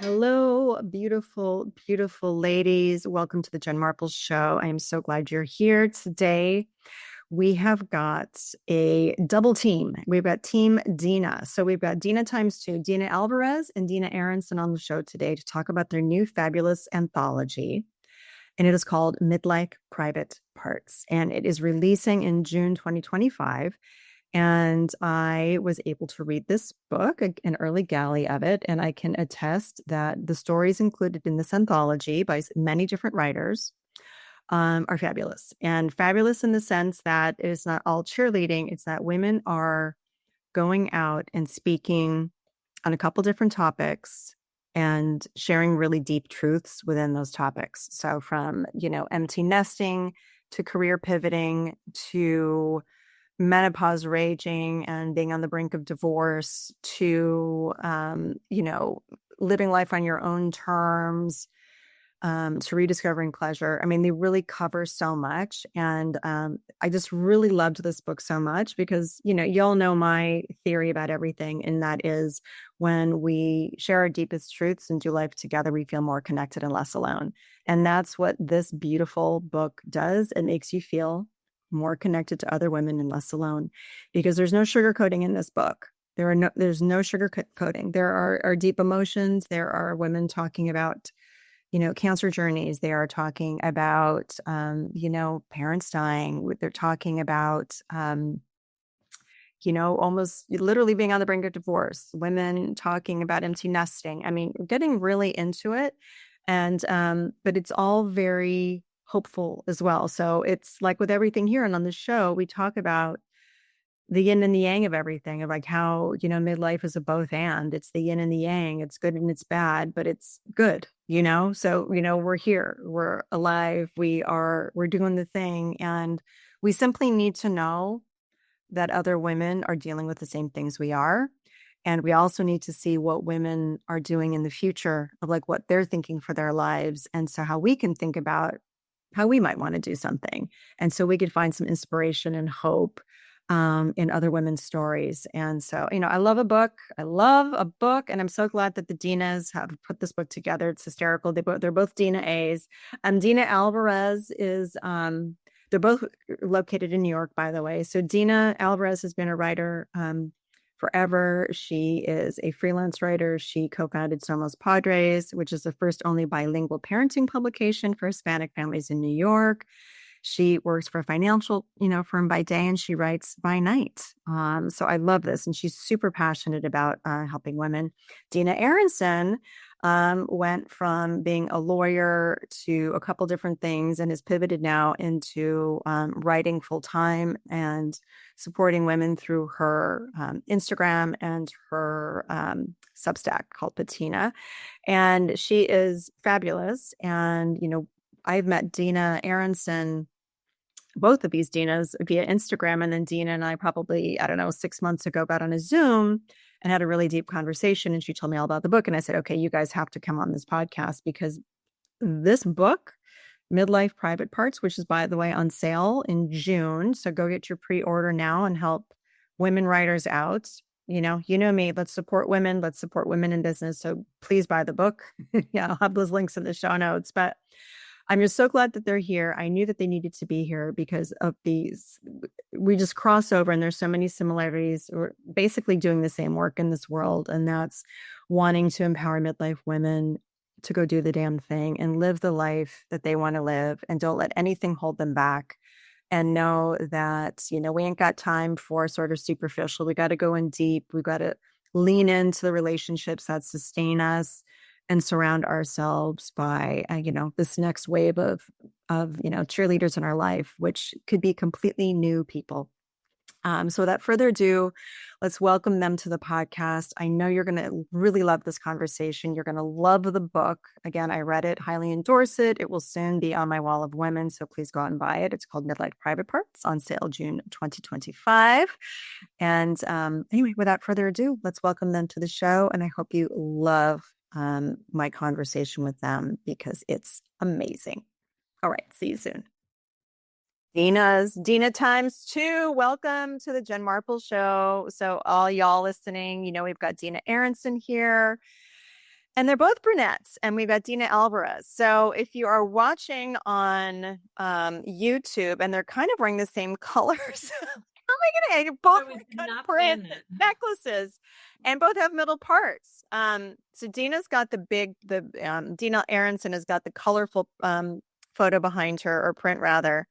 Hello, beautiful, beautiful ladies. Welcome to the Jen Marples Show. I am so glad you're here today. We have got a double team. We've got Team Dina. So we've got Dina times two, Dina Alvarez and Dina Aronson on the show today to talk about their new fabulous anthology. And it is called Midlife Private Parts. And it is releasing in June 2025. And I was able to read this book, an early galley of it, and I can attest that the stories included in this anthology by many different writers are fabulous. And fabulous in the sense that it's not all cheerleading, it's that women are going out and speaking on a couple different topics and sharing really deep truths within those topics. So from, empty nesting to career pivoting to menopause raging and being on the brink of divorce to, living life on your own terms, to rediscovering pleasure. I mean, they really cover so much. And I just really loved this book so much because, y'all know my theory about everything. And that is when we share our deepest truths and do life together, we feel more connected and less alone. And that's what this beautiful book does. It makes you feel more connected to other women and less alone, because there's no sugarcoating in this book. There's no sugarcoating. There are deep emotions. There are women talking about, cancer journeys. They are talking about, parents dying. They're talking about, almost literally being on the brink of divorce. Women talking about empty nesting. I mean, getting really into it, and but it's all very hopeful as well. So it's like with everything here and on the show, we talk about the yin and the yang of everything, of like how, midlife is a both and. It's the yin and the yang. It's good and it's bad, but it's good, So, we're here, we're alive, we're doing the thing. And we simply need to know that other women are dealing with the same things we are. And we also need to see what women are doing in the future of like what they're thinking for their lives. And so how we can think about how we might want to do something. And so we could find some inspiration and hope in other women's stories. And so, I love a book. I love a book. And I'm so glad that the Dinas have put this book together. It's hysterical. They're both Dina A's. Dina Alvarez is, they're both located in New York, by the way. So Dina Alvarez has been a writer forever. She is a freelance writer. She co-founded Somos Padres, which is the first only bilingual parenting publication for Hispanic families in New York. She works for a financial, firm by day, and she writes by night. So I love this, and she's super passionate about helping women. Dina Aronson went from being a lawyer to a couple different things and has pivoted now into writing full time and supporting women through her Instagram and her Substack called Patina. And she is fabulous. And, I've met Dina Aronson, both of these Dinas, via Instagram. And then Dina and I probably, 6 months ago, got on a Zoom and had a really deep conversation. And she told me all about the book. And I said, okay, you guys have to come on this podcast because this book, Midlife Private Parts, which is, by the way, on sale in June. So go get your pre-order now and help women writers out. You know me, let's support women. Let's support women in business. So please buy the book. Yeah, I'll have those links in the show notes. But I'm just so glad that they're here. I knew that they needed to be here because of these. We just cross over and there's so many similarities. We're basically doing the same work in this world. And that's wanting to empower midlife women to go do the damn thing and live the life that they want to live, and don't let anything hold them back. And know that, we ain't got time for sort of superficial. We got to go in deep. We got to lean into the relationships that sustain us and surround ourselves by, this next wave of cheerleaders in our life, which could be completely new people. So without further ado, let's welcome them to the podcast. I know you're going to really love this conversation. You're going to love the book. Again, I read it, highly endorse it. It will soon be on my wall of women, so please go out and buy it. It's called Midlife Private Parts, on sale June 2025. And anyway, without further ado, let's welcome them to the show. And I hope you love my conversation with them because it's amazing. All right, see you soon. Dina times two. Welcome to the Jen Marples Show. So all y'all listening, we've got Dina Aronson here. And they're both brunettes, and we've got Dina Alvarez. So if you are watching on YouTube, and they're kind of wearing the same colors, how am I going to both kind of print necklaces, and both have middle parts. So Dina's got Dina Aronson has got the colorful photo behind her, or print rather.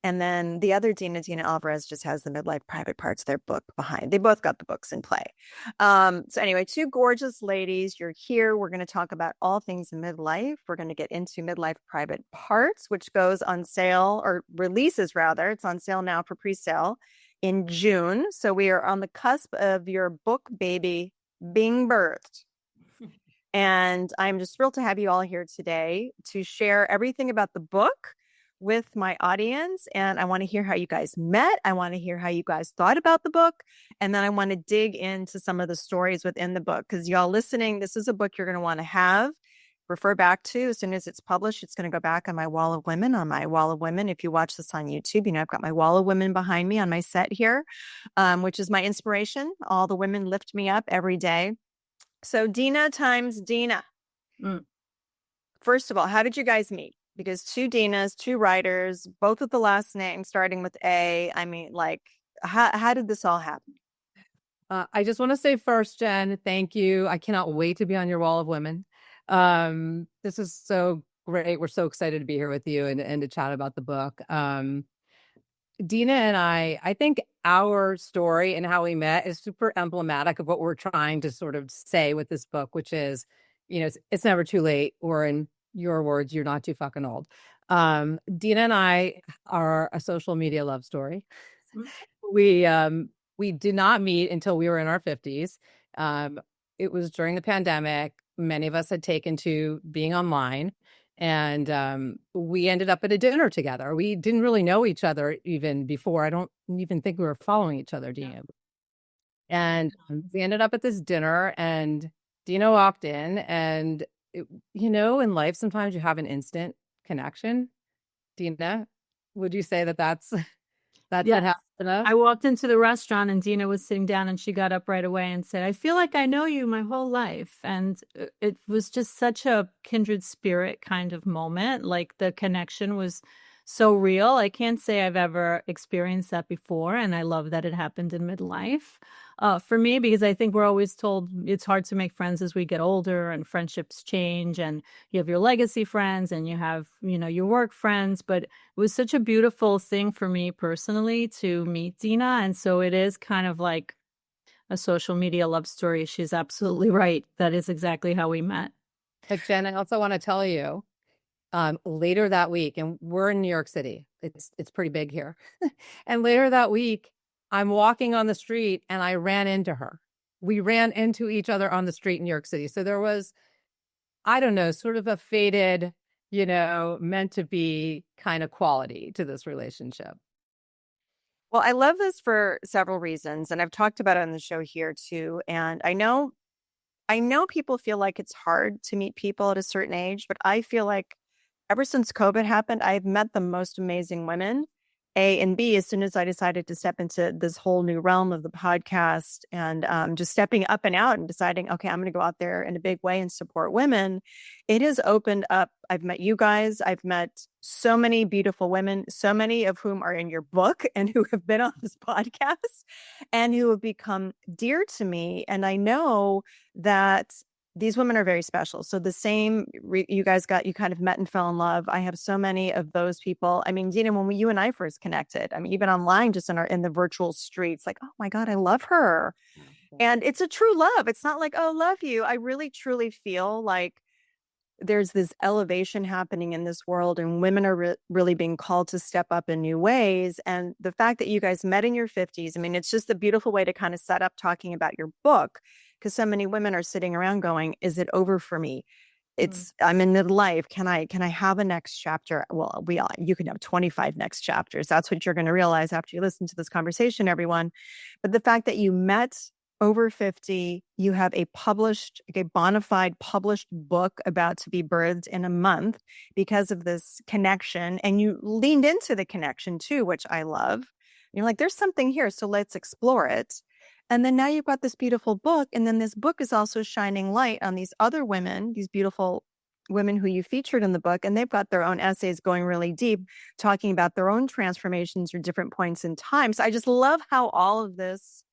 And then the other Dina Alvarez, just has the Midlife Private Parts, their book behind. They both got the books in play. So anyway, two gorgeous ladies. You're here. We're going to talk about all things midlife. We're going to get into Midlife Private Parts, which goes on sale, or releases rather. It's on sale now for pre-sale in June. So we are on the cusp of your book baby being birthed. And I'm just thrilled to have you all here today to share everything about the book with my audience. And I want to hear how you guys met. I want to hear how you guys thought about the book. And then I want to dig into some of the stories within the book, because y'all listening, this is a book you're going to want to refer back to as soon as it's published. It's going to go back on my wall of women, If you watch this on YouTube, you know, I've got my wall of women behind me on my set here, which is my inspiration. All the women lift me up every day. So Dina times Dina. First of all, how did you guys meet? Because two Dinas, two writers, both with the last name starting with A. I mean, like, how did this all happen? I just want to say first, Jen, thank you. I cannot wait to be on your wall of women. This is so great. We're so excited to be here with you and to chat about the book. Dina and I think our story and how we met is super emblematic of what we're trying to sort of say with this book, which is, you know, it's never too late, or in your words, you're not too fucking old. Dina and I are a social media love story. We did not meet until we were in our 50s. It was during the pandemic. Many of us had taken to being online, and we ended up at a dinner together. We didn't really know each other even before. I don't even think we were following each other, Dina. And we ended up at this dinner, and Dina walked in, and you know, in life, sometimes you have an instant connection. Dina, would you say that's what happened? I walked into the restaurant, and Dina was sitting down, and she got up right away and said, "I feel like I know you my whole life." And it was just such a kindred spirit kind of moment. Like, the connection was so real. I can't say I've ever experienced that before. And I love that it happened in midlife. For me, because I think we're always told it's hard to make friends as we get older, and friendships change, and you have your legacy friends, and you have, you know, your work friends. But it was such a beautiful thing for me personally to meet Dina. And so it is kind of like a social media love story. She's absolutely right. That is exactly how we met. But Jen, I also want to tell you, later that week, and we're in New York City, it's pretty big here. And later that week, I'm walking on the street, and I ran into her. We ran into each other on the street in New York City. So there was, I don't know, sort of a fated, you know, meant to be kind of quality to this relationship. Well, I love this for several reasons, and I've talked about it on the show here too. And I know people feel like it's hard to meet people at a certain age, but I feel like ever since COVID happened, I've met the most amazing women. A and B, as soon as I decided to step into this whole new realm of the podcast, and just stepping up and out and deciding, okay, I'm going to go out there in a big way and support women, it has opened up. I've met you guys. I've met so many beautiful women, so many of whom are in your book and who have been on this podcast and who have become dear to me. And I know that these women are very special. So the same, you kind of met and fell in love. I have so many of those people. I mean, Dina, when you and I first connected, I mean, even online, just in the virtual streets, like, oh my God, I love her. And it's a true love. It's not like, oh, love you. I really, truly feel like there's this elevation happening in this world, and women are really being called to step up in new ways. And the fact that you guys met in your 50s, I mean, it's just a beautiful way to kind of set up talking about your book, because so many women are sitting around going, is it over for me? I'm in midlife. Can I have a next chapter? Well, you can have 25 next chapters. That's what you're going to realize after you listen to this conversation, everyone. But the fact that you met over 50, you have a bona fide published book about to be birthed in a month because of this connection. And you leaned into the connection too, which I love. You're like, there's something here, so let's explore it. And then now you've got this beautiful book. And then this book is also shining light on these other women, these beautiful women who you featured in the book. And they've got their own essays going really deep, talking about their own transformations or different points in time. So I just love how all of this,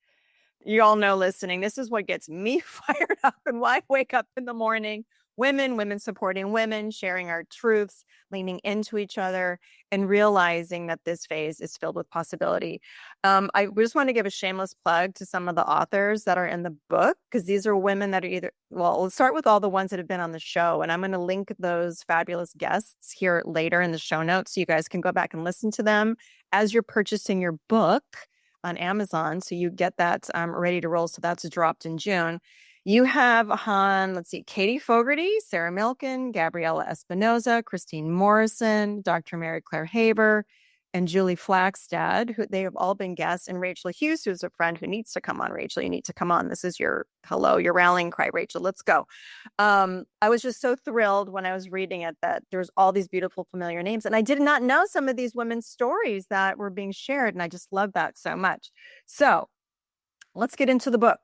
you all know, listening, this is what gets me fired up and why I wake up in the morning. Women supporting women, sharing our truths, leaning into each other, and realizing that this phase is filled with possibility. I just want to give a shameless plug to some of the authors that are in the book, because these are women that are either, well, let's start with all the ones that have been on the show. And I'm going to link those fabulous guests here later in the show notes so you guys can go back and listen to them as you're purchasing your book on Amazon. So you get that ready to roll. So that's dropped in June. You have let's see, Katie Fogarty, Sarah Milken, Gabriella Espinoza, Christine Morrison, Dr. Mary Claire Haber, and Julie Flaxstad, who they have all been guests, and Rachel Hughes, who's a friend who needs to come on. Rachel, you need to come on. This is your rallying cry, Rachel. Let's go. I was just so thrilled when I was reading it that there's all these beautiful familiar names. And I did not know some of these women's stories that were being shared. And I just love that so much. So let's get into the book.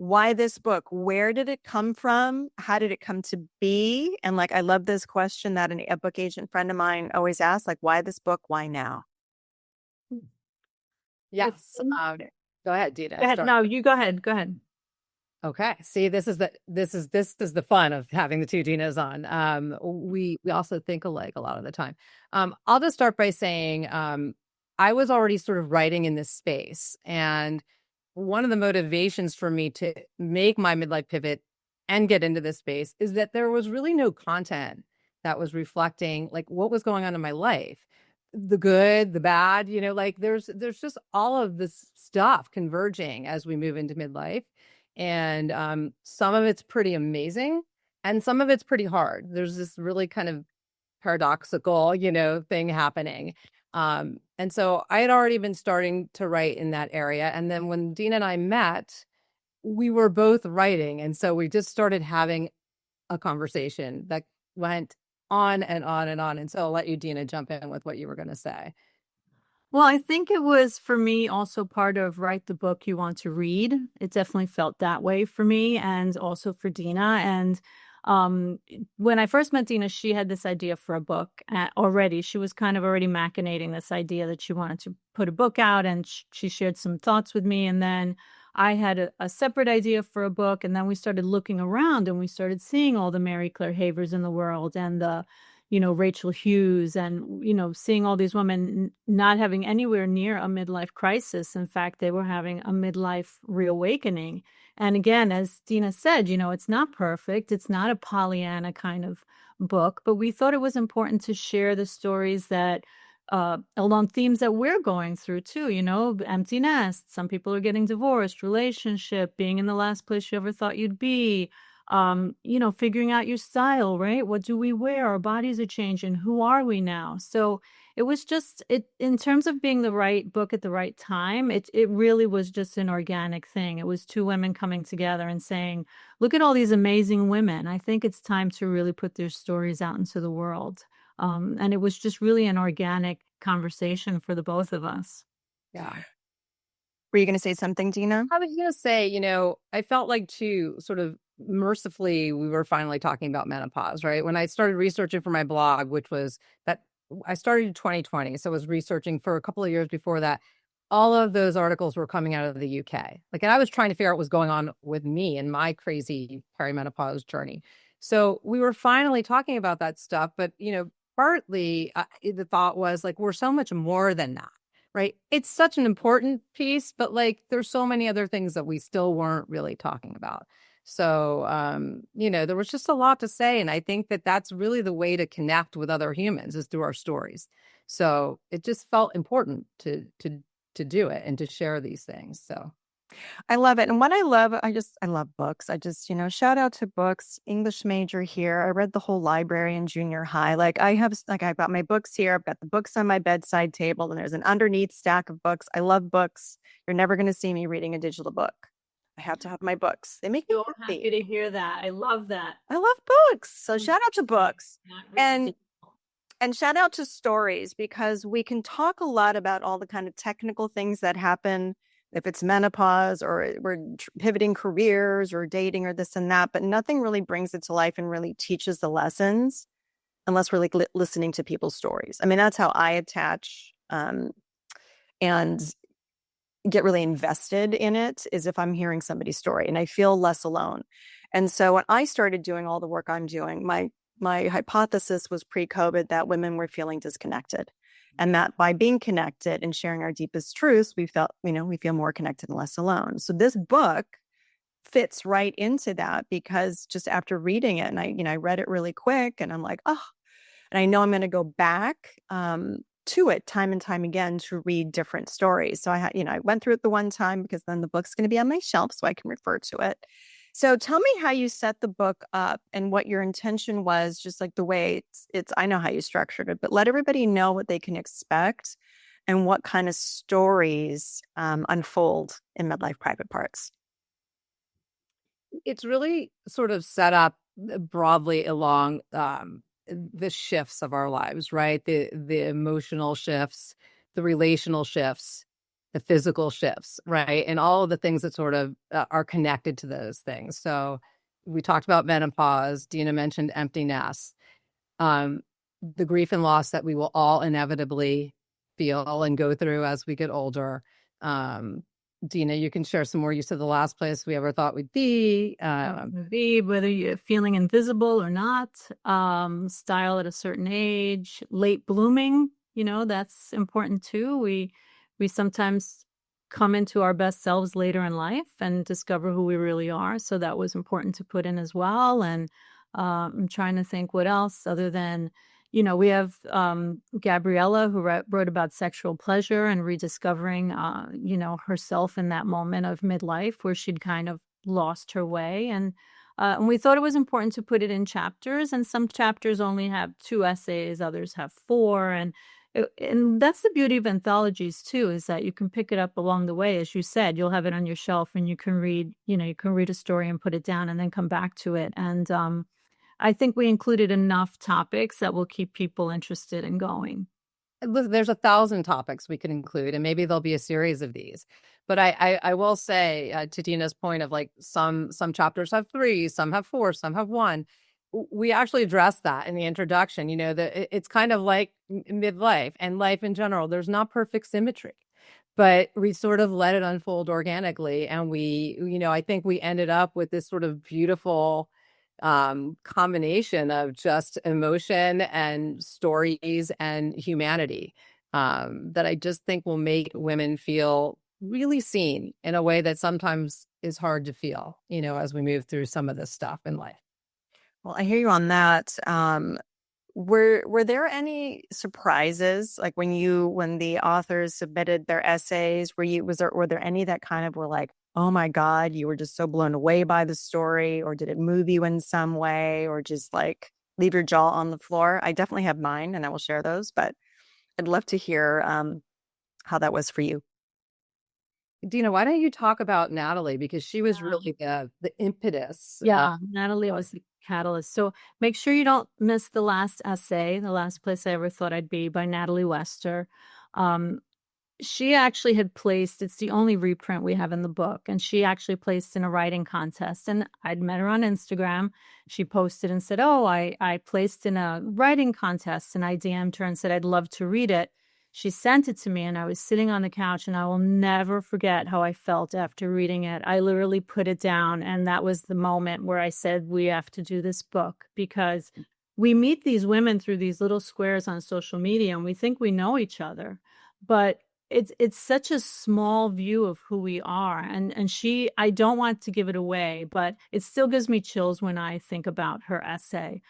Why this book? Where did it come from? How did it come to be? And like, I love this question that a book agent friend of mine always asks, like, why this book? Why now? Yes. Go ahead, Dina. Go ahead. No, you go ahead. Go ahead. Okay. See, this is the fun of having the two Dinas on. We also think alike a lot of the time. I'll just start by saying I was already sort of writing in this space, and one of the motivations for me to make my midlife pivot and get into this space is that there was really no content that was reflecting like what was going on in my life, the good, the bad, like there's just all of this stuff converging as we move into midlife. And some of it's pretty amazing and some of it's pretty hard. There's this really kind of paradoxical, thing happening. And so I had already been starting to write in that area. And then when Dina and I met, we were both writing. And so we just started having a conversation that went on and on and on. And so I'll let you, Dina, jump in with what you were going to say. Well, I think it was for me also part of write the book you want to read. It definitely felt that way for me and also for Dina. And when I first met Dina, she had this idea for a book already. She was kind of already machinating this idea that she wanted to put a book out, and she shared some thoughts with me. And then I had a separate idea for a book. And then we started looking around and we started seeing all the Mary Claire Havers in the world and the Rachel Hughes and, seeing all these women not having anywhere near a midlife crisis. In fact, they were having a midlife reawakening. And again, as Dina said, it's not perfect. It's not a Pollyanna kind of book, but we thought it was important to share the stories that along themes that we're going through too, empty nest. Some people are getting divorced, relationship, being in the last place you ever thought you'd be. Figuring out your style, right? What do we wear? Our bodies are changing. Who are we now? So it was just in terms of being the right book at the right time, it really was just an organic thing. It was two women coming together and saying, look at all these amazing women. I think it's time to really put their stories out into the world. And it was just really an organic conversation for the both of us. Yeah. Were you going to say something, Dina? I was going to say, I felt like too, sort of mercifully, we were finally talking about menopause, right? When I started researching for my blog, which was that I started in 2020. So I was researching for a couple of years before that. All of those articles were coming out of the UK. And I was trying to figure out what was going on with me and my crazy perimenopause journey. So we were finally talking about that stuff. But, partly the thought was we're so much more than that. Right. It's such an important piece, but there's so many other things that we still weren't really talking about. So, there was just a lot to say. And I think that that's really the way to connect with other humans is through our stories. So it just felt important to do it and to share these things. So I love it. And what I love books. I just, shout out to books, English major here. I read the whole library in junior high. I've got my books here. I've got the books on my bedside table and there's an underneath stack of books. I love books. You're never going to see me reading a digital book. I have to have my books. They make me happy. Happy to hear that. I love that. I love books. So shout out to books and shout out to stories, because we can talk a lot about all the kind of technical things that happen if it's menopause or we're pivoting careers or dating or this and that, but nothing really brings it to life and really teaches the lessons unless we're like listening to people's stories. I mean, that's how I attach and get really invested in it, is if I'm hearing somebody's story and I feel less alone. And so when I started doing all the work I'm doing, my hypothesis was pre-COVID that women were feeling disconnected, and that by being connected and sharing our deepest truths, we feel more connected and less alone. So this book fits right into that, because just after reading it, and I read it really quick, and I'm like, oh, and I know I'm going to go back to it time and time again to read different stories. So I went through it the one time because then the book's going to be on my shelf so I can refer to it. So tell me how you set the book up and what your intention was, just like the way it's I know how you structured it, but let everybody know what they can expect and what kind of stories unfold in Midlife Private Parts. It's really sort of set up broadly along the shifts of our lives, right? The emotional shifts, the relational shifts, the physical shifts, right? And all of the things that sort of are connected to those things. So we talked about menopause. Dina mentioned empty nest, the grief and loss that we will all inevitably feel and go through as we get older. Dina, you can share some more. You said the last place we ever thought we'd be. Whether you're feeling invisible or not, style at a certain age, late blooming, that's important too. We sometimes come into our best selves later in life and discover who we really are. So that was important to put in as well. And I'm trying to think what else other than, we have Gabriella, who wrote about sexual pleasure and rediscovering, herself in that moment of midlife where she'd kind of lost her way. And we thought it was important to put it in chapters. And some chapters only have 2 essays, others have 4. And that's the beauty of anthologies too, is that you can pick it up along the way. As you said, you'll have it on your shelf and you can read a story and put it down and then come back to it. And I think we included enough topics that will keep people interested in going. There's 1,000 topics we could include, and maybe there'll be a series of these. But I will say, to Dina's point of like some chapters have 3, some have 4, some have 1. We actually addressed that in the introduction. That it's kind of like midlife and life in general. There's not perfect symmetry, but we sort of let it unfold organically, and I think we ended up with this sort of beautiful combination of just emotion and stories and humanity that I just think will make women feel really seen in a way that sometimes is hard to feel, as we move through some of this stuff in life. Well, I hear you on that. Were there any surprises, like when the authors submitted their essays? Were there any that kind of were like, oh my God, you were just so blown away by the story, or did it move you in some way, or just like leave your jaw on the floor? I definitely have mine, and I will share those, but I'd love to hear how that was for you. Dina, why don't you talk about Natalie, because she was really the impetus. Yeah, Natalie was the catalyst. So make sure you don't miss the last essay, The Last Place I Ever Thought I'd Be, by Natalie Wester. She actually had placed, it's the only reprint we have in the book, and she actually placed in a writing contest. And I'd met her on Instagram. She posted and said, oh, I placed in a writing contest, and I DM'd her and said, I'd love to read it. She sent it to me, and I was sitting on the couch, and I will never forget how I felt after reading it. I literally put it down, and that was the moment where I said, we have to do this book, because we meet these women through these little squares on social media, and we think we know each other, but it's such a small view of who we are. And I don't want to give it away, but it still gives me chills when I think about her essay.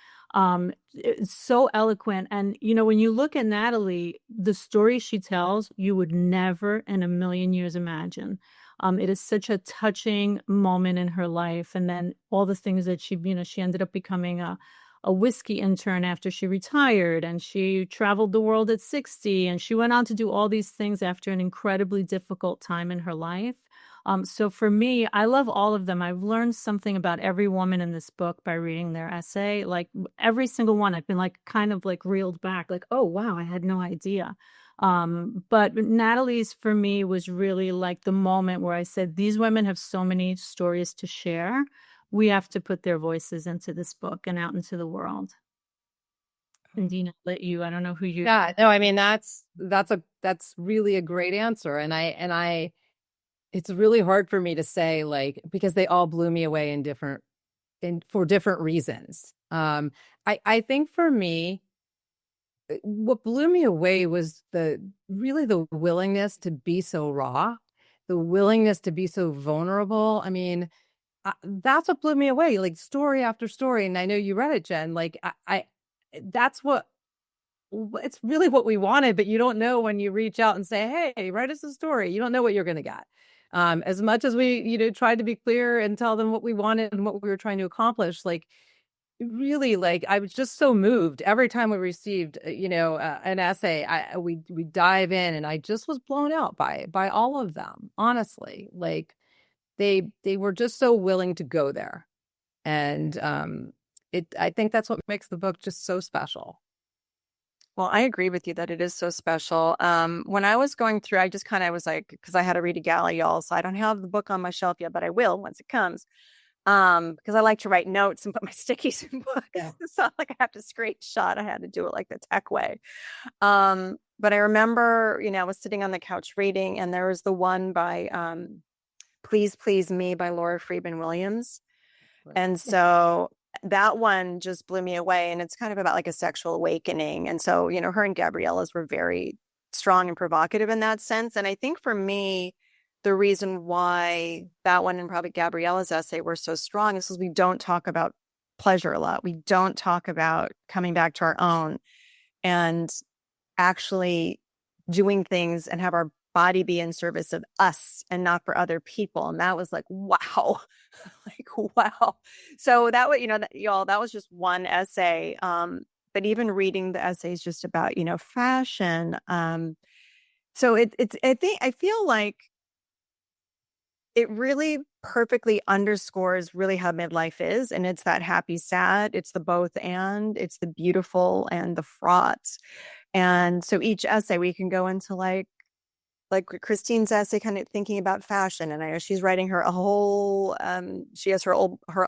It's so eloquent. And, when you look at Natalie, the story she tells, you would never in a million years imagine. It is such a touching moment in her life. And then all the things that she ended up becoming a whiskey intern after she retired, and she traveled the world at 60, and she went on to do all these things after an incredibly difficult time in her life. So for me, I love all of them. I've learned something about every woman in this book by reading their essay. Like every single one, I've been like kind of like reeled back, like, oh, wow, I had no idea. But Natalie's for me was really like the moment where I said, these women have so many stories to share. We have to put their voices into this book and out into the world. And Dina, let you, I don't know who you. Yeah, no, I mean, that's really a great answer. And it's really hard for me to say, like, because they all blew me away for different reasons. I think for me, what blew me away was the willingness to be so raw, the willingness to be so vulnerable. I mean, that's what blew me away, like story after story. And I know you read it, Jen. Like that's what it's really what we wanted, but you don't know when you reach out and say, hey, write us a story. You don't know what you're going to get. As much as we, tried to be clear and tell them what we wanted and what we were trying to accomplish, like really, like I was just so moved every time we received, an essay. We dive in, and I just was blown out by all of them. Honestly, like they were just so willing to go there, and I think that's what makes the book just so special. Well, I agree with you that it is so special. When I was going through, I just kind of was like, because I had to read a galley, y'all, so I don't have the book on my shelf yet, but I will once it comes. Because I like to write notes and put my stickies in books. Yeah. It's not like I have to screenshot. I had to do it like the tech way. But I remember, I was sitting on the couch reading, and there was the one by Please Please Me by Laura Freeman Williams. Right. And so that one just blew me away. And it's kind of about like a sexual awakening. And so, her and Gabriella's were very strong and provocative in that sense. And I think for me, the reason why that one and probably Gabriella's essay were so strong is because we don't talk about pleasure a lot. We don't talk about coming back to our own and actually doing things and have our body be in service of us and not for other people. And that was like, wow, like, wow. So that was, y'all, that was just one essay. But even reading the essays just about, fashion. So I feel like it really perfectly underscores really how midlife is. And it's that happy, sad, it's the both and, it's the beautiful and the fraught. And so each essay we can go into like Christine's essay, kind of thinking about fashion. And I know she's writing her a whole, she has her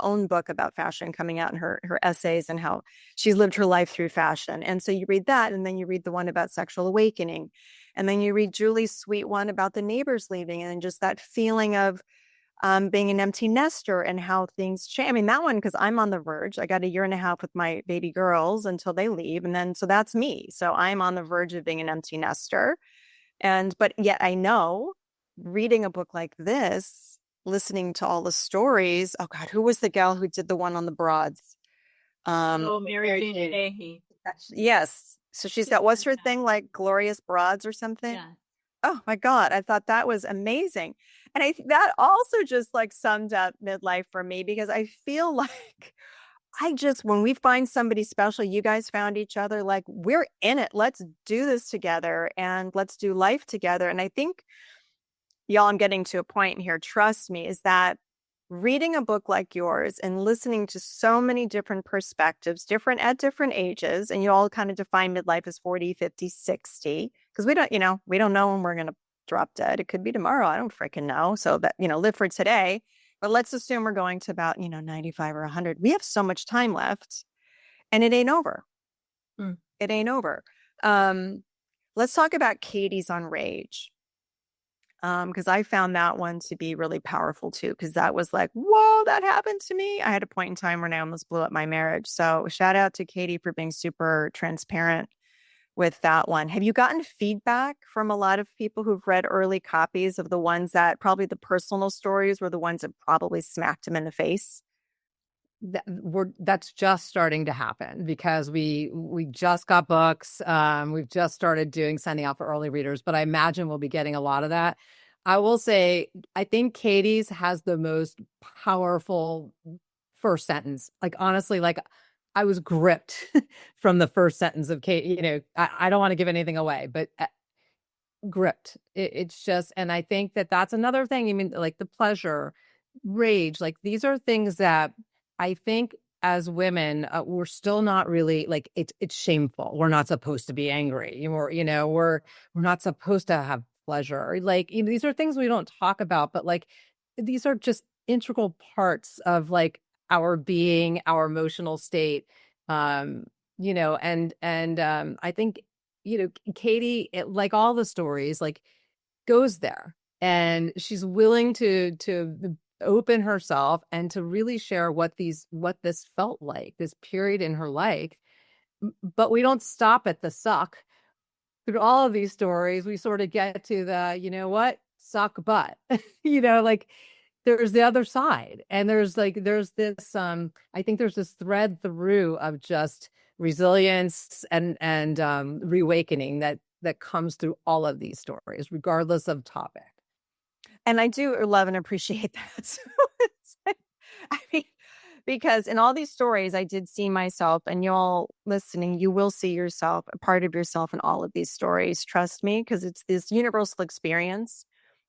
own book about fashion coming out in her essays and how she's lived her life through fashion. And so you read that, and then you read the one about sexual awakening. And then you read Julie's sweet one about the neighbors leaving and just that feeling of being an empty nester and how things change. I mean, that one, because I'm on the verge. I got a year and a half with my baby girls until they leave. And then, so that's me. So I'm on the verge of being an empty nester. But yet I know, reading a book like this, listening to all the stories. Oh God, who was the gal who did the one on the broads? Mary Jane Fahey. Yes. So she's got, what's her thing, like Glorious Broads or something? Yeah. Oh my God, I thought that was amazing. And I think that also just like summed up midlife for me, because I feel like when we find somebody special, you guys found each other, like we're in it. Let's do this together and let's do life together. And I think, y'all, I'm getting to a point here, trust me, is that reading a book like yours and listening to so many different perspectives, different at different ages, and you all kind of define midlife as 40, 50, 60, because we don't know when we're going to drop dead. It could be tomorrow. I don't freaking know. So that, live for today. But let's assume we're going to about, 95 or 100. We have so much time left, and it ain't over. It ain't over. Let's talk about Katie's on Rage. Because I found that one to be really powerful too, because that was like, whoa, that happened to me. I had a point in time when I almost blew up my marriage. So shout out to Katie for being super transparent with that one. Have you gotten feedback from a lot of people who've read early copies of the ones that probably the personal stories were the ones that probably smacked them in the face? That's just starting to happen, because we just got books. We've just started sending out for early readers, but I imagine we'll be getting a lot of that. I will say, I think Katie's has the most powerful first sentence. Like, honestly, like I was gripped from the first sentence of Kate. I don't want to give anything away, but gripped. It's just, and I think that's another thing. I mean, like the pleasure, rage, like these are things that I think as women, we're still not really like it's shameful. We're not supposed to be angry. We're not supposed to have pleasure. Like, these are things we don't talk about, but like these are just integral parts of like our being, our emotional state. And I think, Katie, like all the stories, like goes there, and she's willing to open herself and to really share what this felt like, this period in her life. But we don't stop at the suck. Through all of these stories, we sort of get to the, suck but, like there's the other side. And there's this, I think there's this thread through of just resilience and reawakening that comes through all of these stories, regardless of topic. And I do love and appreciate that. So I mean, because in all these stories, I did see myself, and y'all listening, you will see yourself, a part of yourself in all of these stories. Trust me, because it's this universal experience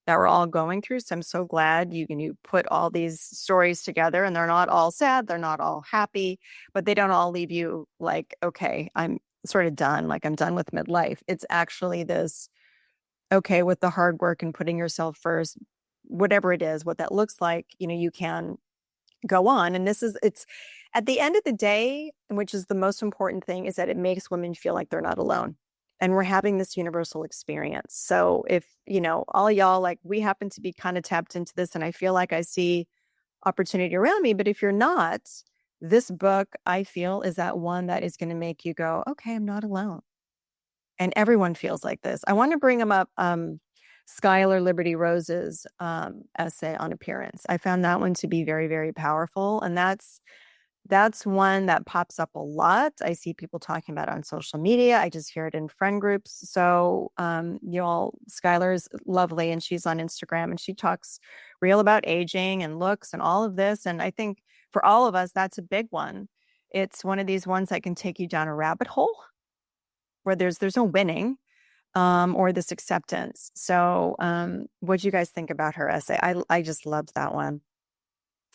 that we're all going through. So I'm so glad you put all these stories together, and they're not all sad. They're not all happy, but they don't all leave you like, okay, I'm sort of done. Like I'm done with midlife. It's actually this, okay, with the hard work and putting yourself first, whatever it is, what that looks like, you can go on. And it's at the end of the day, which is the most important thing, is that it makes women feel like they're not alone. And we're having this universal experience. So if, all y'all, like we happen to be kind of tapped into this, and I feel like I see opportunity around me, but if you're not, this book, I feel, is that one that is going to make you go, okay, I'm not alone. And everyone feels like this. I want to bring them up. Skylar Liberty Rose's essay on appearance. I found that one to be very, very powerful. And that's one that pops up a lot. I see people talking about it on social media. I just hear it in friend groups. So Skylar's lovely, and she's on Instagram, and she talks real about aging and looks and all of this. And I think for all of us, that's a big one. It's one of these ones that can take you down a rabbit hole where there's no winning. Or this acceptance. So what do you guys think about her essay? I just loved that one.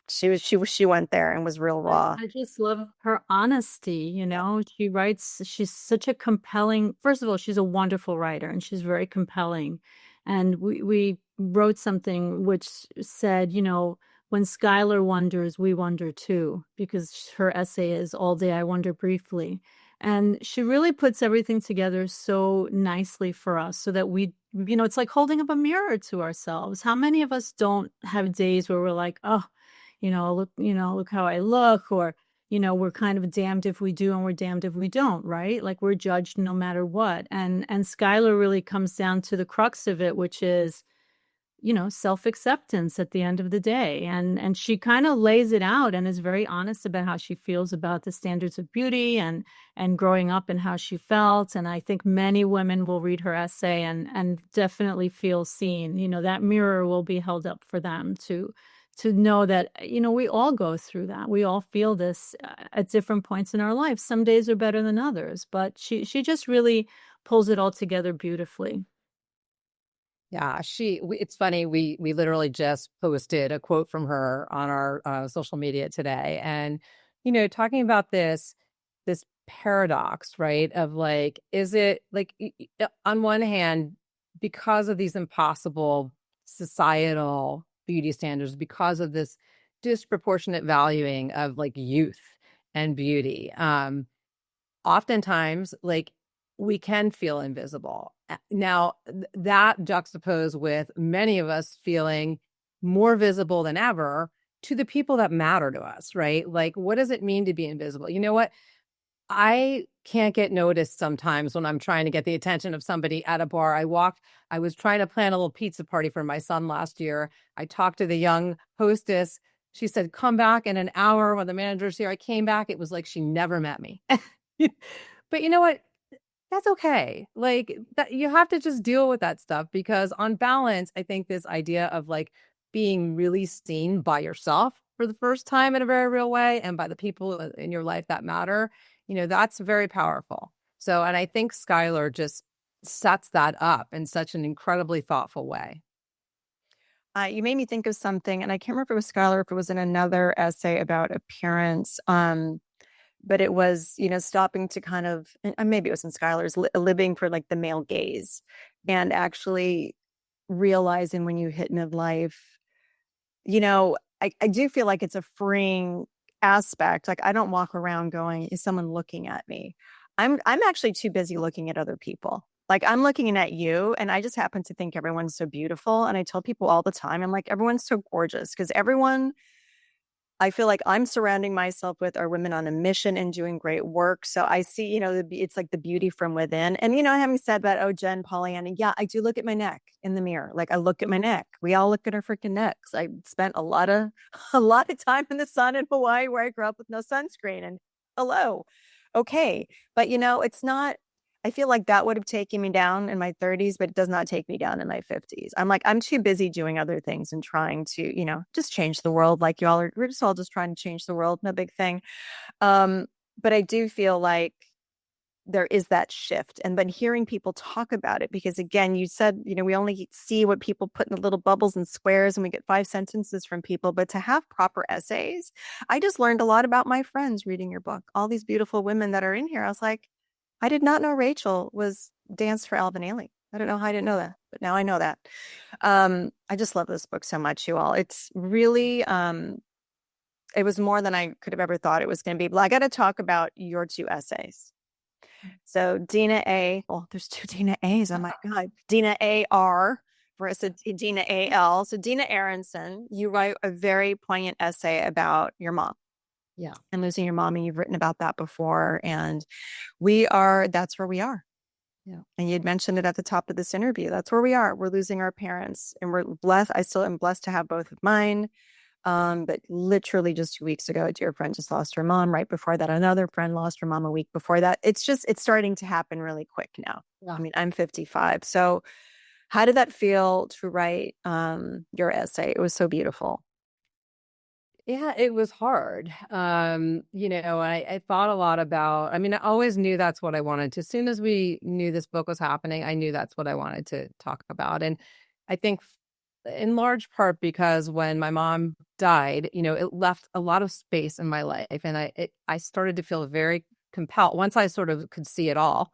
She went there and was real raw. I just love her honesty. She's such a compelling, first of all, she's a wonderful writer, and she's very compelling. And we wrote something which said, when Skylar wonders, we wonder too, because her essay is All Day I Wonder Briefly. And she really puts everything together so nicely for us, so that we, it's like holding up a mirror to ourselves. How many of us don't have days where we're like, oh, look how I look, or, we're kind of damned if we do and we're damned if we don't, right? Like we're judged no matter what. And Skylar really comes down to the crux of it, which is, self-acceptance at the end of the day. And she kind of lays it out and is very honest about how she feels about the standards of beauty and growing up and how she felt. And I think many women will read her essay and definitely feel seen. That mirror will be held up for them to know that, we all go through that. We all feel this at different points in our life. Some days are better than others, but she just really pulls it all together beautifully. Yeah, it's funny. We literally just posted a quote from her on our social media today, and talking about this paradox, right? Of like, is it like on one hand, because of these impossible societal beauty standards, because of this disproportionate valuing of like youth and beauty, oftentimes like we can feel invisible. Now, that juxtaposed with many of us feeling more visible than ever to the people that matter to us, right? Like, what does it mean to be invisible? You know what? I can't get noticed sometimes when I'm trying to get the attention of somebody at a bar. I was trying to plan a little pizza party for my son last year. I talked to the young hostess. She said, come back in an hour when the manager's here. I came back. It was like she never met me. But you know what? That's okay. Like that, you have to just deal with that stuff, because on balance, I think this idea of like being really seen by yourself for the first time in a very real way, and by the people in your life that matter, that's very powerful. So, and I think Skylar just sets that up in such an incredibly thoughtful way. You made me think of something, and I can't remember if it was Skylar, if it was in another essay about appearance. But it was, stopping to kind of, and maybe it was in Skylar's, living for like the male gaze, and actually realizing when you hit midlife, I do feel like it's a freeing aspect. Like I don't walk around going, is someone looking at me? I'm actually too busy looking at other people. Like I'm looking at you, and I just happen to think everyone's so beautiful. And I tell people all the time, I'm like, everyone's so gorgeous, because everyone I feel like I'm surrounding myself with are women on a mission and doing great work. So I see, it's like the beauty from within. And, having said that, oh, Jen, Pollyanna, yeah, I do look at my neck in the mirror. Like I look at my neck. We all look at our freaking necks. I spent a lot of time in the sun in Hawaii, where I grew up with no sunscreen. And hello. Okay. But, it's not, I feel like that would have taken me down in my 30s, but it does not take me down in my 50s. I'm like, I'm too busy doing other things and trying to, just change the world. Like y'all are, we're just all just trying to change the world. No big thing. But I do feel like there is that shift. And then hearing people talk about it, because again, you said, we only see what people put in the little bubbles and squares, and we get 5 sentences from people, but to have proper essays, I just learned a lot about my friends reading your book. All these beautiful women that are in here. I was like, I did not know Rachel was danced for Alvin Ailey. I don't know how I didn't know that, but now I know that. I just love this book so much, you all. It's really, it was more than I could have ever thought it was going to be. But I got to talk about your 2 essays. So Dina A, oh, there's 2 Dina A's. Oh my God. Dina A.R. versus Dina A.L. So Dina Aronson, you write a very poignant essay about your mom. Yeah. And losing your mom. And you've written about that before. And that's where we are. Yeah. And you'd mentioned it at the top of this interview. That's where we are. We're losing our parents, and we're blessed. I still am blessed to have both of mine. But literally just 2 weeks ago, a dear friend just lost her mom. Right before that, another friend lost her mom a week before that. It's starting to happen really quick now. Yeah. I mean, I'm 55. So how did that feel to write your essay? It was so beautiful. Yeah, it was hard. I thought a lot about, I mean, I always knew that's what I wanted to. As soon as we knew this book was happening, I knew that's what I wanted to talk about. And I think in large part because when my mom died, it left a lot of space in my life. And I started to feel very compelled. Once I sort of could see it all,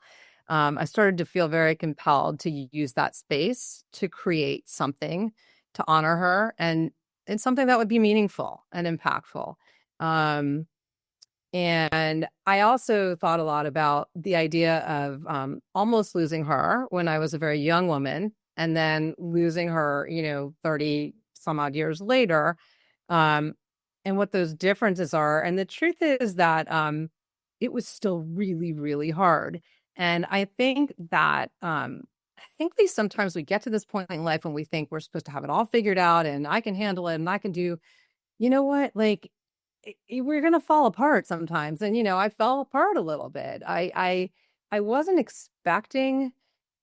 I started to feel very compelled to use that space to create something to honor her, and something that would be meaningful and impactful. And I also thought a lot about the idea of almost losing her when I was a very young woman, and then losing her, 30 some odd years later, and what those differences are. And the truth is that it was still really, really hard. And I think that sometimes we get to this point in life when we think we're supposed to have it all figured out, and I can handle it, and I can do, you know what, like we're going to fall apart sometimes. And, I fell apart a little bit. I wasn't expecting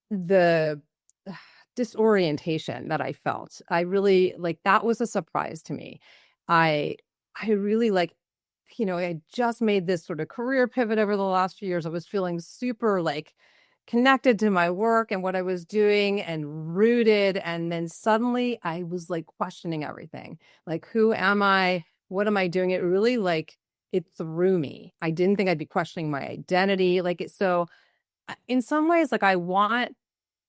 the disorientation that I felt. I really that was a surprise to me. I really I just made this sort of career pivot over the last few years. I was feeling super connected to my work and what I was doing and rooted. And then suddenly I was questioning everything. Who am I? What am I doing? It really it threw me. I didn't think I'd be questioning my identity. So in some ways, I want,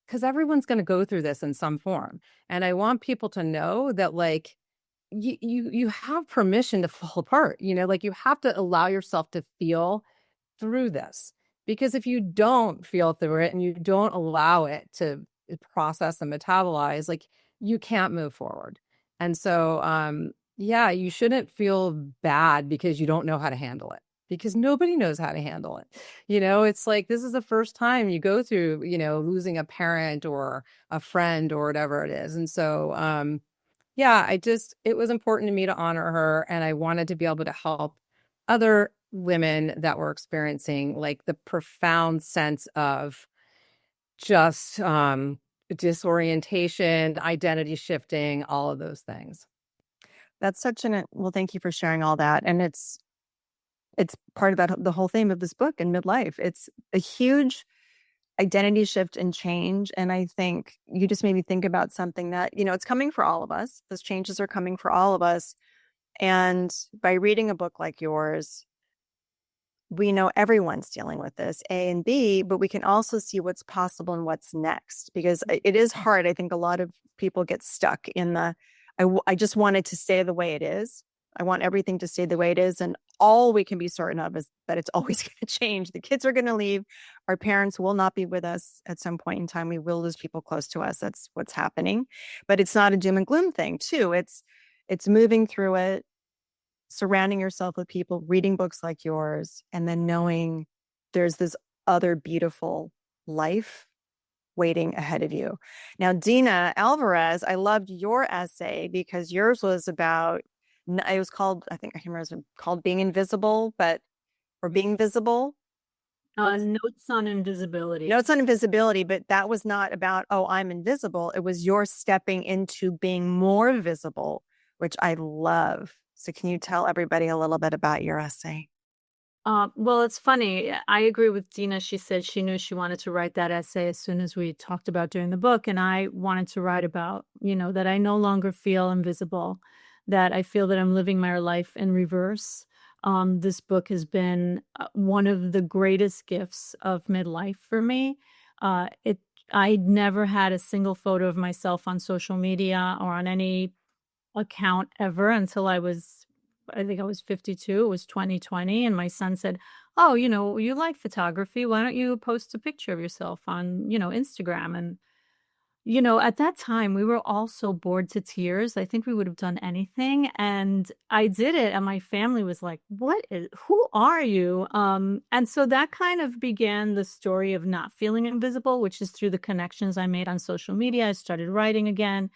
because everyone's going to go through this in some form. And I want people to know that you have permission to fall apart, you have to allow yourself to feel through this, because if you don't feel through it and you don't allow it to process and metabolize, you can't move forward. And so, yeah, you shouldn't feel bad because you don't know how to handle it, because nobody knows how to handle it. It's this is the first time you go through, losing a parent or a friend or whatever it is. And so, yeah, it was important to me to honor her, and I wanted to be able to help other women that were experiencing the profound sense of just disorientation, identity shifting, all of those things. That's well, thank you for sharing all that. And it's part of the whole theme of this book and midlife. It's a huge identity shift and change. And I think you just made me think about something that, it's coming for all of us. Those changes are coming for all of us. And by reading a book like yours, we know everyone's dealing with this, A and B, but we can also see what's possible and what's next, because it is hard. I think a lot of people get stuck in I just want it to stay the way it is. I want everything to stay the way it is. And all we can be certain of is that it's always going to change. The kids are going to leave. Our parents will not be with us at some point in time. We will lose people close to us. That's what's happening. But it's not a doom and gloom thing too. It's moving through it, surrounding yourself with people, reading books like yours, and then knowing there's this other beautiful life waiting ahead of you. Now, Dina Alvarez, I loved your essay because yours was about, it was called, I think I can't remember, it was called Being Invisible, or Being Visible. Notes on Invisibility. Notes on Invisibility, but that was not about, oh, I'm invisible. It was your stepping into being more visible, which I love. So can you tell everybody a little bit about your essay? Well, it's funny. I agree with Dina. She said she knew she wanted to write that essay as soon as we talked about doing the book. And I wanted to write about, that I no longer feel invisible, that I feel that I'm living my life in reverse. This book has been one of the greatest gifts of midlife for me. I never had a single photo of myself on social media or on any account ever until I think I was 52. It was 2020. And my son said, oh, you like photography. Why don't you post a picture of yourself on, Instagram? And, at that time we were all so bored to tears. I think we would have done anything. And I did it. And my family was like, who are you? And so that kind of began the story of not feeling invisible, which is through the connections I made on social media. I started writing again.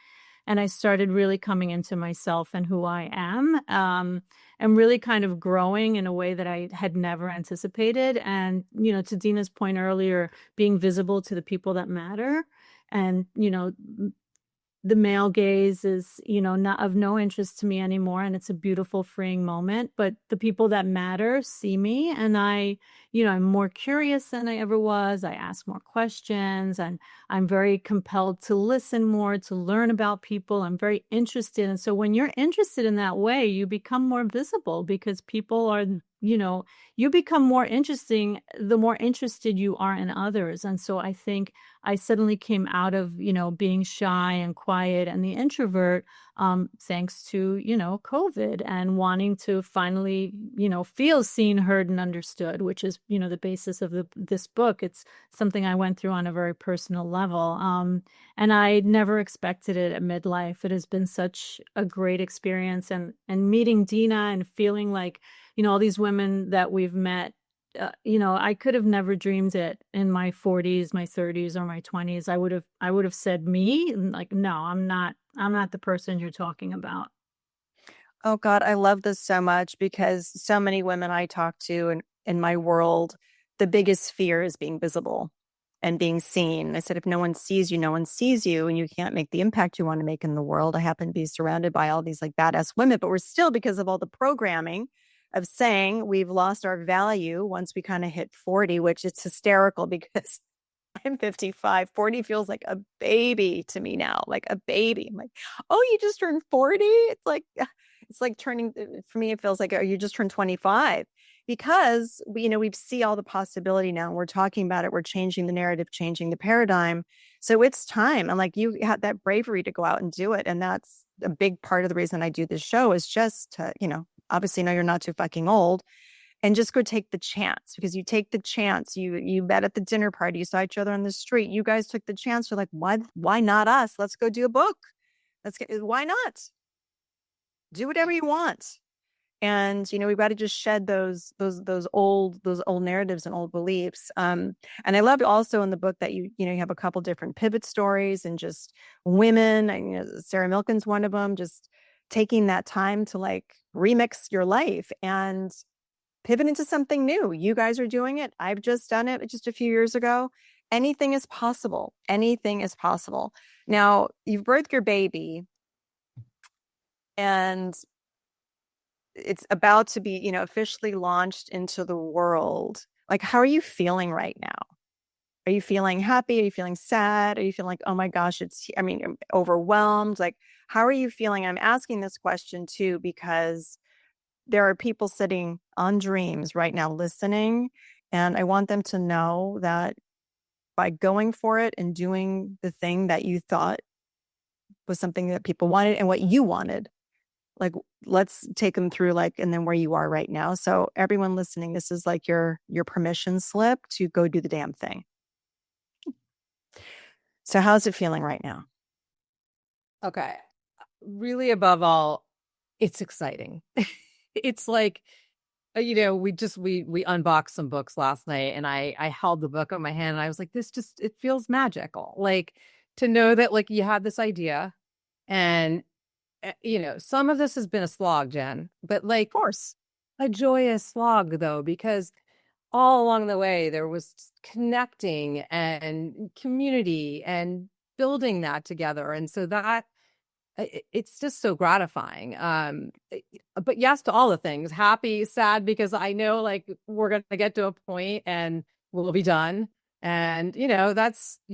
And I started really coming into myself and who I am, and really kind of growing in a way that I had never anticipated. And, to Dina's point earlier, being visible to the people that matter. And, the male gaze is, not of no interest to me anymore. And it's a beautiful, freeing moment. But the people that matter see me. And I'm more curious than I ever was. I ask more questions, and I'm very compelled to listen more, to learn about people. I'm very interested. And so when you're interested in that way, you become more visible, because people are, you become more interesting the more interested you are in others. And so I think I suddenly came out of, being shy and quiet and the introvert, thanks to, COVID, and wanting to finally, feel seen, heard, and understood, which is, the basis of this book. It's something I went through on a very personal level. And I never expected it at Midlife. It has been such a great experience, and meeting Dina and feeling like, all these women that we've met, I could have never dreamed it in my 40s, my 30s, or my 20s. I would have said me, like, no, I'm not the person you're talking about. Oh God, I love this so much, because so many women I talk to in my world, the biggest fear is being visible and being seen. I said, if no one sees you, no one sees you, and you can't make the impact you want to make in the world. I happen to be surrounded by all these like badass women, but we're still, because of all the programming of saying we've lost our value once we kind of hit 40, which is hysterical because I'm 55. 40 feels like a baby to me now, like a baby. I'm like, oh, you just turned 40? It's like turning, for me, it feels like, oh, you just turned 25, because we see all the possibility now. We're talking about it. We're changing the narrative, changing the paradigm. So it's time. And like, you had that bravery to go out and do it. And that's a big part of the reason I do this show, is just to, obviously know you're not too fucking old, and just go take the chance, because you take the chance. You met at the dinner party, you saw each other on the street, you guys took the chance. You're like, why not us? Let's go do a book. Why not? Do whatever you want. And we've got to just shed those old narratives and old beliefs. And I love also in the book that you have a couple different pivot stories, and just women. Sarah Milken's one of them. Just taking that time to like remix your life and pivot into something new. You guys are doing it. I've just done it just a few years ago. Anything is possible. Anything is possible. Now, you've birthed your baby, and it's about to be, officially launched into the world. Like, how are you feeling right now? Are you feeling happy? Are you feeling sad? Are you feeling like, oh my gosh, overwhelmed? Like, how are you feeling? I'm asking this question too, because there are people sitting on dreams right now listening. And I want them to know that by going for it and doing the thing that you thought was something that people wanted and what you wanted, like, let's take them through, like, and then where you are right now. So everyone listening, this is like your permission slip to go do the damn thing. So how's it feeling right now? Okay. Really, above all, it's exciting. It's like, we unboxed some books last night, and I held the book in my hand and I was like, it feels magical. Like, to know that, like, you had this idea, and some of this has been a slog, Jen, but, like, Of course. a joyous slog though, because all along the way there was connecting and community and building that together. And so that it's just so gratifying. But yes to all the things, happy, sad, because I know, like, we're going to get to a point and we'll be done. And, you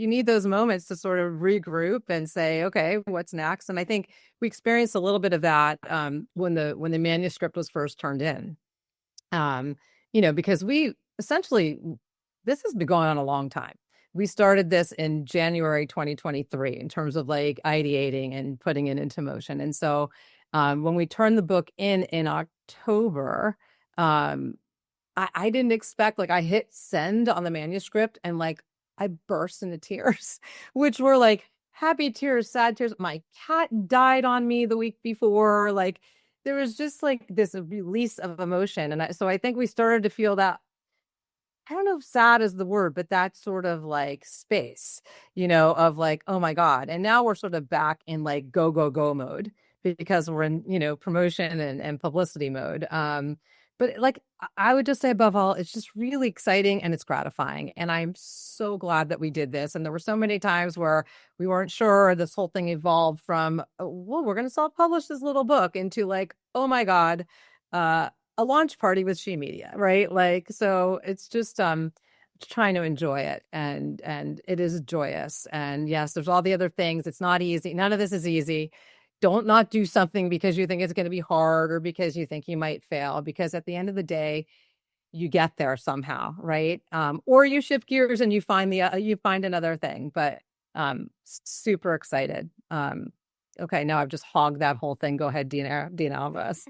need those moments to sort of regroup and say, okay, what's next? And I think we experienced a little bit of that when the manuscript was first turned in. Because we essentially, this has been going on a long time. We started this in January 2023 in terms of, like, ideating and putting it into motion. And so when we turned the book in October, I didn't expect, like, I hit send on the manuscript and, like, I burst into tears, which were, like, happy tears, sad tears. My cat died on me the week before. Like, there was just, like, this release of emotion. And so I think we started to feel that, I don't know if sad is the word, but that sort of, like, space, of, like, oh my God. And now we're sort of back in, like, go, go, go mode, because we're in, promotion and publicity mode. But, like, I would just say, above all, it's just really exciting and it's gratifying. And I'm so glad that we did this. And there were so many times where we weren't sure. This whole thing evolved from, well, we're going to self-publish this little book, into, like, oh my God, a launch party with She Media, right? Like, so it's just trying to enjoy it, and it is joyous. And yes, there's all the other things. It's not easy. None of this is easy. Don't not do something because you think it's going to be hard or because you think you might fail, because at the end of the day, you get there somehow, right? Or you shift gears and you find another thing. But super excited. Okay, now I've just hogged that whole thing. Go ahead, Dina Alvarez.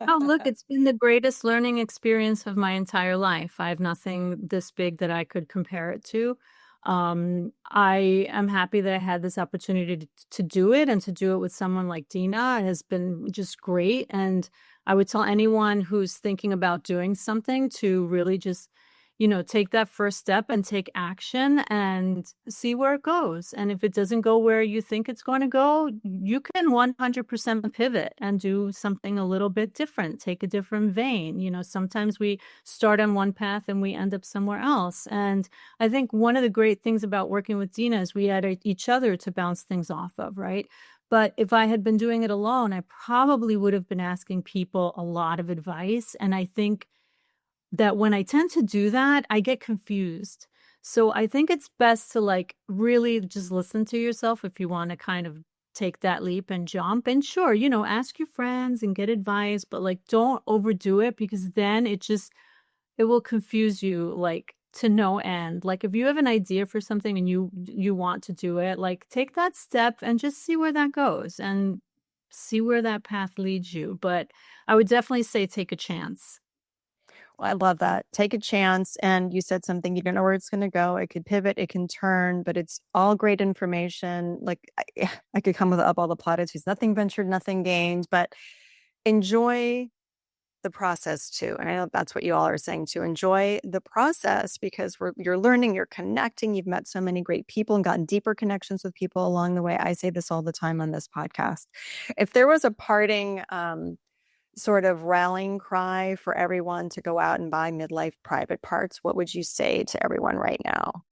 Oh, look, it's been the greatest learning experience of my entire life. I have nothing this big that I could compare it to. I am happy that I had this opportunity to do it, and to do it with someone like Dina. It has been just great. And I would tell anyone who's thinking about doing something to really just, take that first step and take action and see where it goes. And if it doesn't go where you think it's going to go, you can 100% pivot and do something a little bit different, take a different vein. Sometimes we start on one path and we end up somewhere else. And I think one of the great things about working with Dina is we had each other to bounce things off of, right? But if I had been doing it alone, I probably would have been asking people a lot of advice. And I think that when I tend to do that, I get confused. So I think it's best to, like, really just listen to yourself if you want to kind of take that leap and jump. And sure, ask your friends and get advice, but, like, don't overdo it, because then it will confuse you, like, to no end. Like, if you have an idea for something and you want to do it, like, take that step and just see where that goes and see where that path leads you. But I would definitely say take a chance. Well, I love that. Take a chance. And you said something, you don't know where it's going to go. It could pivot, it can turn, but it's all great information. Like, I could come up all the platitudes, nothing ventured, nothing gained, but enjoy the process too. And I know that's what you all are saying too. Enjoy the process, because you're learning, you're connecting. You've met so many great people and gotten deeper connections with people along the way. I say this all the time on this podcast. If there was a parting, sort of rallying cry for everyone to go out and buy Midlife Private Parts, what would you say to everyone right now?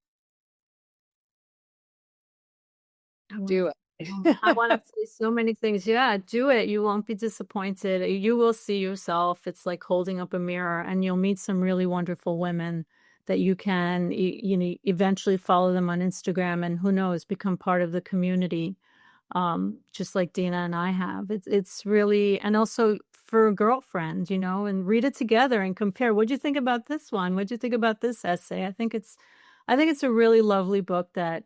Do it. I want to say so many things. Yeah, do it. You won't be disappointed. You will see yourself. It's like holding up a mirror, and you'll meet some really wonderful women that you can, eventually follow them on Instagram and who knows, become part of the community. Just like Dina and I have. It's really, and also for a girlfriend, and read it together and compare. What'd you think about this one? What'd you think about this essay? I think it's a really lovely book that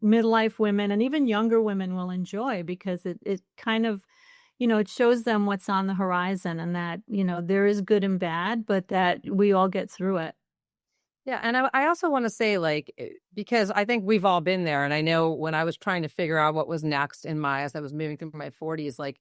midlife women and even younger women will enjoy, because it kind of, it shows them what's on the horizon, and that, there is good and bad, but that we all get through it. Yeah. And I also want to say, like, because I think we've all been there. And I know when I was trying to figure out what was next as I was moving through my 40s, like,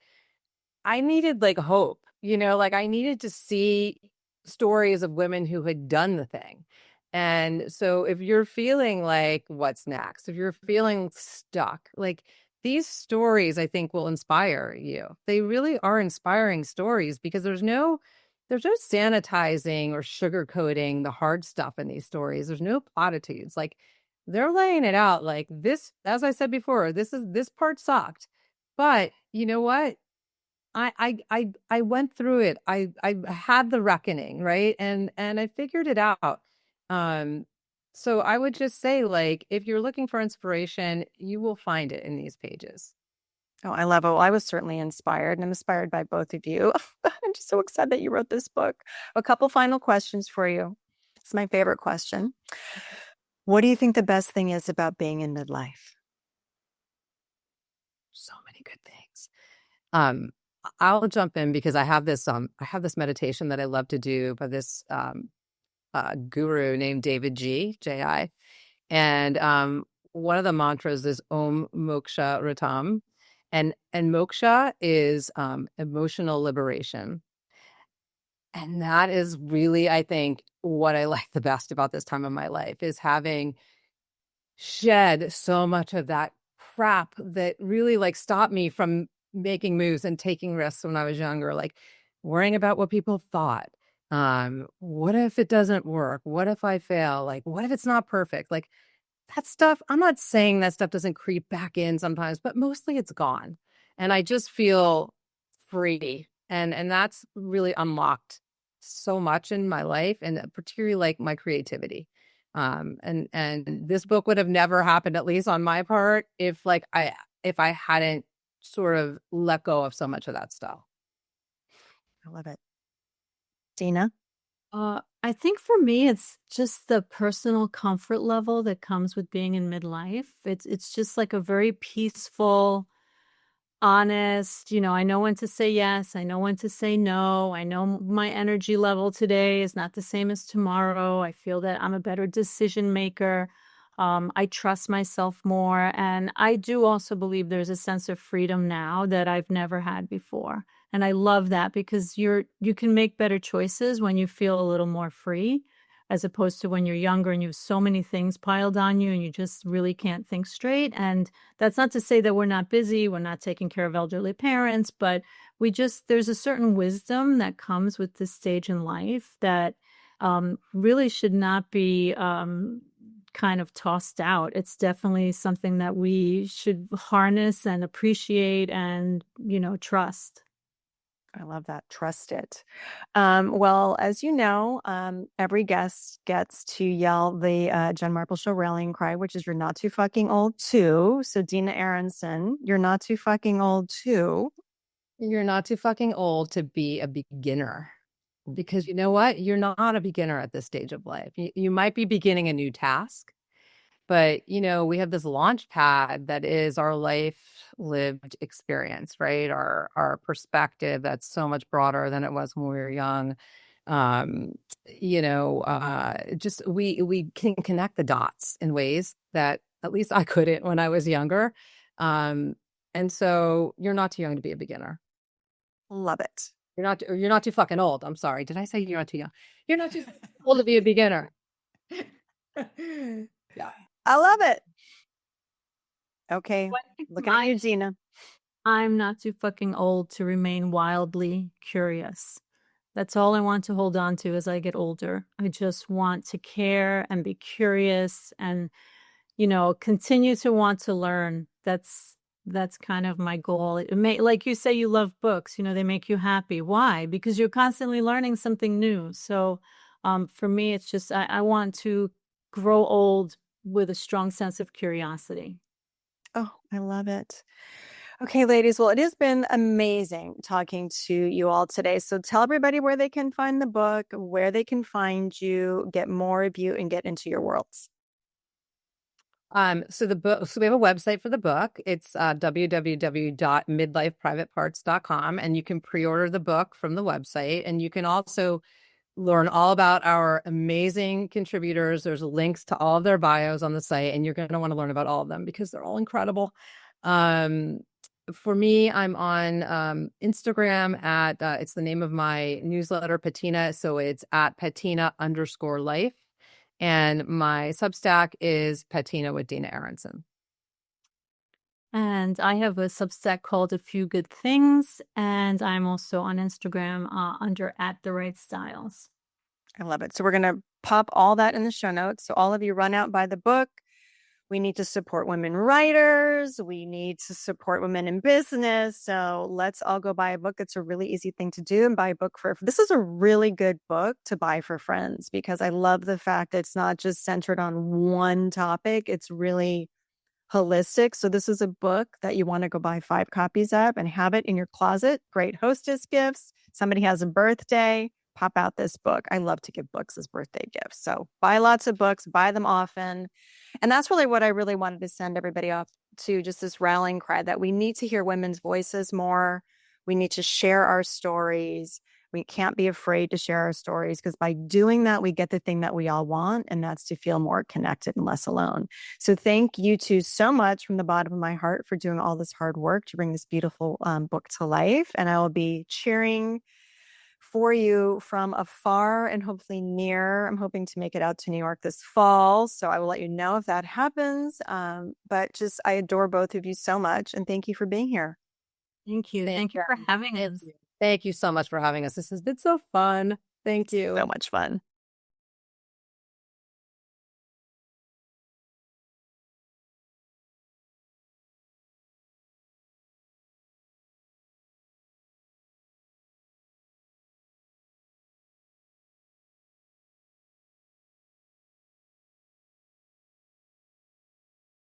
I needed like hope, like I needed to see stories of women who had done the thing. And so if you're feeling like what's next, if you're feeling stuck, like these stories, I think will inspire you. They really are inspiring stories, because there's no sanitizing or sugarcoating the hard stuff in these stories. There's no platitudes. Like they're laying it out like this, as I said before, this part sucked. But you know what? I went through it. I had the reckoning, right? And I figured it out. So I would just say, like, if you're looking for inspiration, you will find it in these pages. Oh, I love it. Well, I was certainly inspired, and I'm inspired by both of you. I'm just so excited that you wrote this book. A couple final questions for you. It's my favorite question. What do you think the best thing is about being in midlife? So many good things. I'll jump in because I have this meditation that I love to do by this guru named David J.I. And one of the mantras is Om Moksha Ratam. And moksha is emotional liberation. And that is really, I think, what I like the best about this time of my life, is having shed so much of that crap that really like stopped me from making moves and taking risks when I was younger, like worrying about what people thought. What if it doesn't work? What if I fail? Like, what if it's not perfect? Like that stuff, I'm not saying that stuff doesn't creep back in sometimes, but mostly it's gone. And I just feel free. And that's really unlocked so much in my life, and particularly like my creativity. And this book would have never happened, at least on my part, if I hadn't sort of let go of so much of that stuff. I love it. Dina? I think for me, it's just the personal comfort level that comes with being in midlife. It's just like a very peaceful, honest, I know when to say yes, I know when to say no. I know my energy level today is not the same as tomorrow. I feel that I'm a better decision maker. I trust myself more. And I do also believe there's a sense of freedom now that I've never had before. And I love that, because you can make better choices when you feel a little more free, as opposed to when you're younger and you have so many things piled on you and you just really can't think straight. And that's not to say that we're not busy, we're not taking care of elderly parents, but there's a certain wisdom that comes with this stage in life that really should not be kind of tossed out. It's definitely something that we should harness and appreciate and, trust. I love that. Trust it. Well, as you know, every guest gets to yell the Jen Marples Show rallying cry, which is "You're not too fucking old too." So Dina Aronson, you're not too fucking old too. You're not too fucking old to be a beginner. Because you know what? You're not a beginner at this stage of life. You might be beginning a new task, but we have this launch pad that is our life lived experience, right? Our perspective that's so much broader than it was when we were young. Just we can connect the dots in ways that at least I couldn't when I was younger. And so you're not too young to be a beginner. Love it. You're not too fucking old. I'm sorry. Did I say you're not too young? You're not too old to be a beginner. Yeah. I love it. Okay. Look at you, Dina. I'm not too fucking old to remain wildly curious. That's all I want to hold on to as I get older. I just want to care and be curious and, continue to want to learn. That's kind of my goal. Like you say, you love books, they make you happy. Why? Because you're constantly learning something new. So For me, it's just I want to grow old with a strong sense of curiosity. Oh, I love it. Okay, ladies. Well, it has been amazing talking to you all today. So tell everybody where they can find the book, where they can find you, get more of you, and get into your worlds. So we have a website for the book. It's www.midlifeprivateparts.com, and you can pre-order the book from the website. And you can also learn all about our amazing contributors. There's links to all of their bios on the site, and you're going to want to learn about all of them because they're all incredible. For me, I'm on Instagram at it's the name of my newsletter, Patina. So it's at Patina_life. And my Substack is Patina with Dina Aronson. And I have a Substack called A Few Good Things. And I'm also on Instagram under @TheRightStyles. I love it. So we're going to pop all that in the show notes. So all of you run out, buy the book. We need to support women writers. We need to support women in business. So let's all go buy a book. It's a really easy thing to do, and buy a book this is a really good book to buy for friends, because I love the fact that it's not just centered on one topic. It's really holistic. So this is a book that you want to go buy 5 copies of and have it in your closet. Great hostess gifts. Somebody has a birthday, pop out this book. I love to give books as birthday gifts. So buy lots of books, buy them often. And that's really what I really wanted to send everybody off to, just this rallying cry that we need to hear women's voices more. We need to share our stories. We can't be afraid to share our stories, because by doing that, we get the thing that we all want, and that's to feel more connected and less alone. So thank you two so much from the bottom of my heart for doing all this hard work to bring this beautiful book to life. And I will be cheering for you from afar and hopefully near. I'm hoping to make it out to New York this fall, so I will let you know if that happens. But just, I adore both of you so much, and thank you for being here. Thank you. Thank you for having us. Thank you so much for having us. This has been so fun. Thank you. So much fun.